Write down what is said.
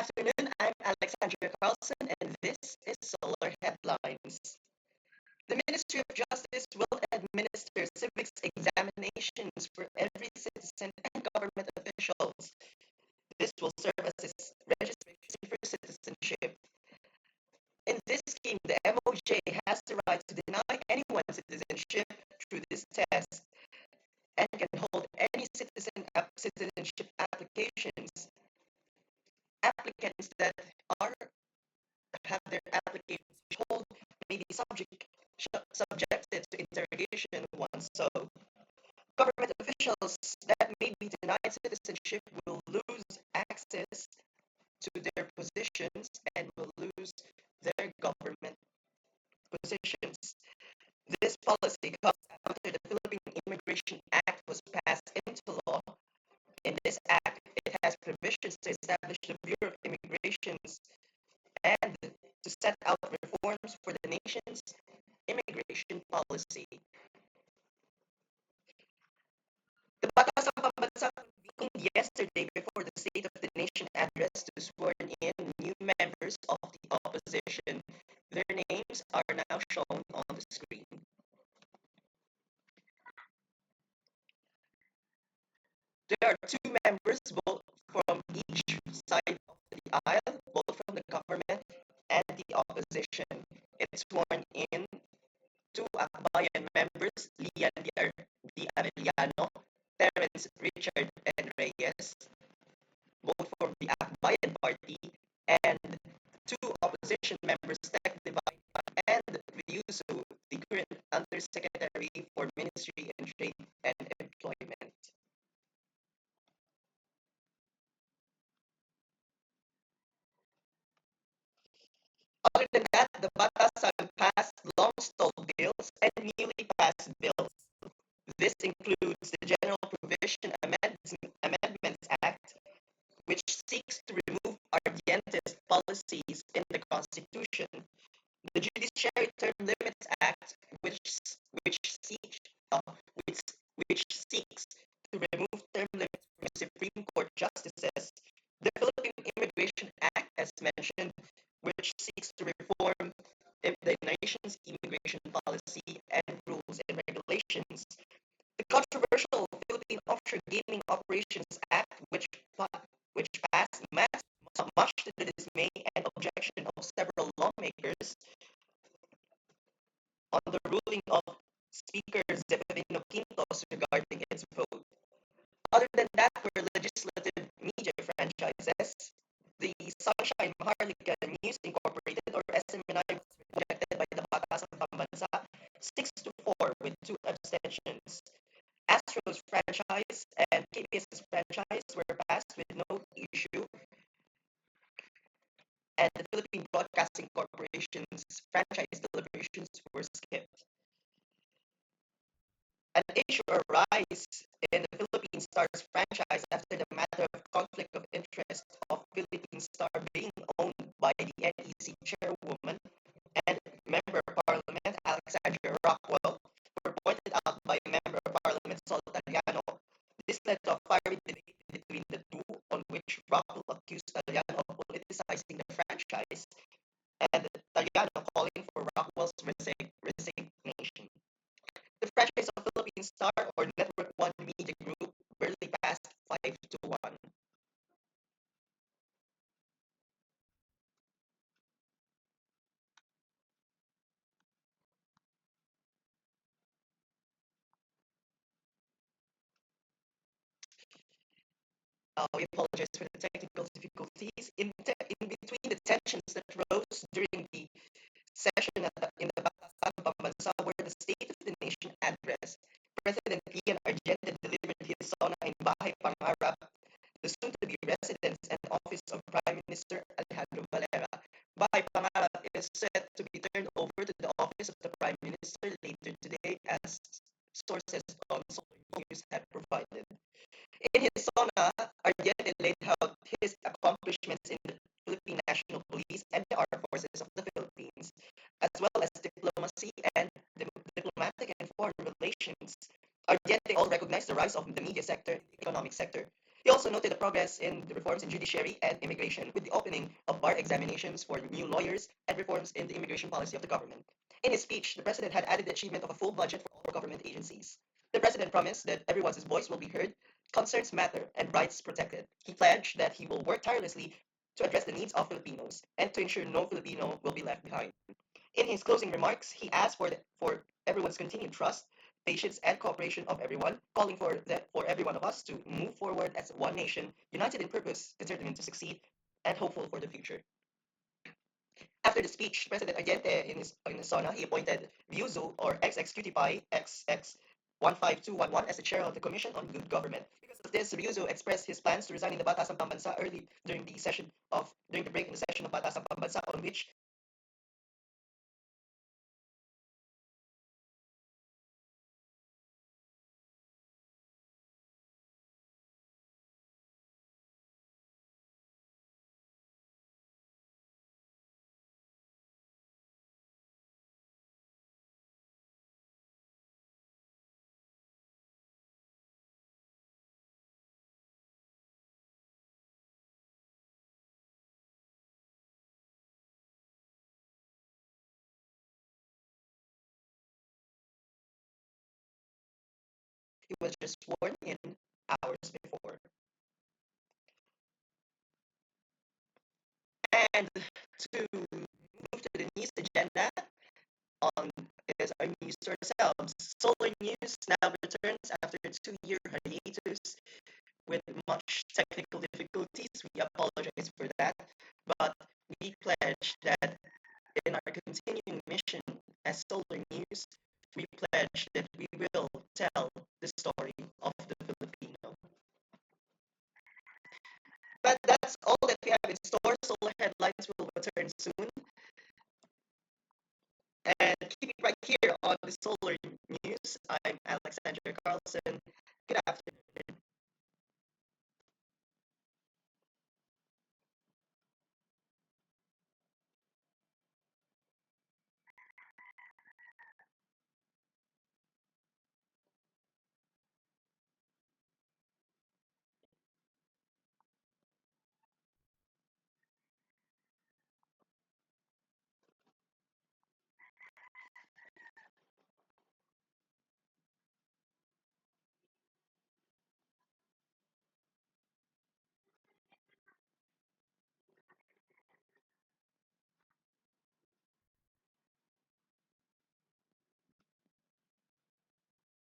afternoon. I'm Alexandria Carlson, and this is Solar Headlines. The Ministry of Justice will administer civics examinations for every citizen and government officials. This will serve as its registration for citizenship. In this scheme, the MOJ has the right to deny anyone citizenship through this test and can hold any citizenship applications. Applicants that are have their applications hold may be subjected to interrogation once so. Government officials that may be denied citizenship will lose access to their positions and will lose their government positions. This policy comes after the Philippine Immigration Act was passed into law. In this act, it has provisions to establish the Bureau of Immigrations and to set out reforms for the nation's immigration policy. The Batasang Pambansang convened yesterday before the State of the Nation address to swear in new members of the opposition. Their names are now shown on the screen. There are two members, both from each side of the aisle, both from the government and the opposition. It's sworn in two Akbayan members, Lian Di Arellano, Terence Richard, and Reyes, both from the Akbayan Party, and two opposition members, Tech Divine and Ryuzu, the current Undersecretary for Ministry and Trade and Employment. Other than that, the Batasan passed long-stalled bills and newly passed bills. This includes the General Provision Amendments Act, which seeks to remove Ardientes policies in the Constitution, the Judiciary Term Limits Act, which seeks uh, which, which seeks to remove term limits from Supreme Court justices, the Philippine Immigration Act, as mentioned, which seeks to reform the nation's immigration policy and rules and regulations, the controversial Philippine Offshore Gaming Operations Act, which passed much to the dismay and objection of several lawmakers on the ruling of Speaker Zeferino Quintos regarding its vote. Other than that, for legislative media franchises, the Sunshine Maharlika News Incorporated or SMNI was rejected by the Batasang Pambansa 6 to 4 with two abstentions. Astro's franchise and KBS's franchise were passed with no issue, and the Philippine Broadcasting Corporation's franchise deliberations were skipped. An issue arose in the Philippine Star's franchise after the matter of conflict of interest of Philippine Star being owned by the NEC chairwoman and Member of Parliament Alexandria Rockwell were pointed out by Member of Parliament Sol Taliano. This led to a fiery debate between the two, on which Rockwell accused Taliano of politicizing the franchise and Taliano calling for Rockwell's resignation. The franchise of Philippine Star or Network One Media Group barely passed 5 to 1. We apologize for the technical difficulties. In between the tensions that rose during the session in the Batasan Pambansa, where the State of the Nation address, President Ian Argente delivered his sona in Bahay Pangarap, the soon-to-be residence and office of Prime Minister Alejandro Valera. Bahay Pangarap is set to be turned over to the office of the Prime Minister later today, as sources on Solar News have provided. In his sona, Argente laid out his accomplishments in the Philippine National Police and the Armed Forces of the Philippines, as well as diplomacy and diplomatic and foreign relations. Argente all recognized the rise of the media sector, the economic sector, He also noted the progress in the reforms in judiciary and immigration with the opening of bar examinations for new lawyers and reforms in the immigration policy of the government. In his speech, the president had added the achievement of a full budget for all government agencies. The president promised that everyone's voice will be heard, concerns matter, and rights protected. He pledged that he will work tirelessly to address the needs of Filipinos and to ensure no Filipino will be left behind. In his closing remarks, he asked for everyone's continued trust, patience, and cooperation of everyone, calling for every one of us to move forward as one nation, united in purpose, determined to succeed, and hopeful for the future. After the speech, President Allende in his sauna, he appointed Viuzu or XXQTPI XX15211 as the chair of the Commission on Good Government. Because of this, Viuzu expressed his plans to resign in the Batasang Pambansa early during the break in the session of Batasang Pambansa, on which he was just sworn in hours before. And to move to the news agenda on is our news to ourselves. Solar News now returns after a 2-year hiatus with much technical difficulties. We apologize for that, but we pledge that in our continuing mission as Solar News, we pledge that we will tell the story of the Filipino. But that's all that we have in store. Solar Headlines will return soon. And keep it right here on the Solar News. I'm Alexandria Carlson. Good afternoon.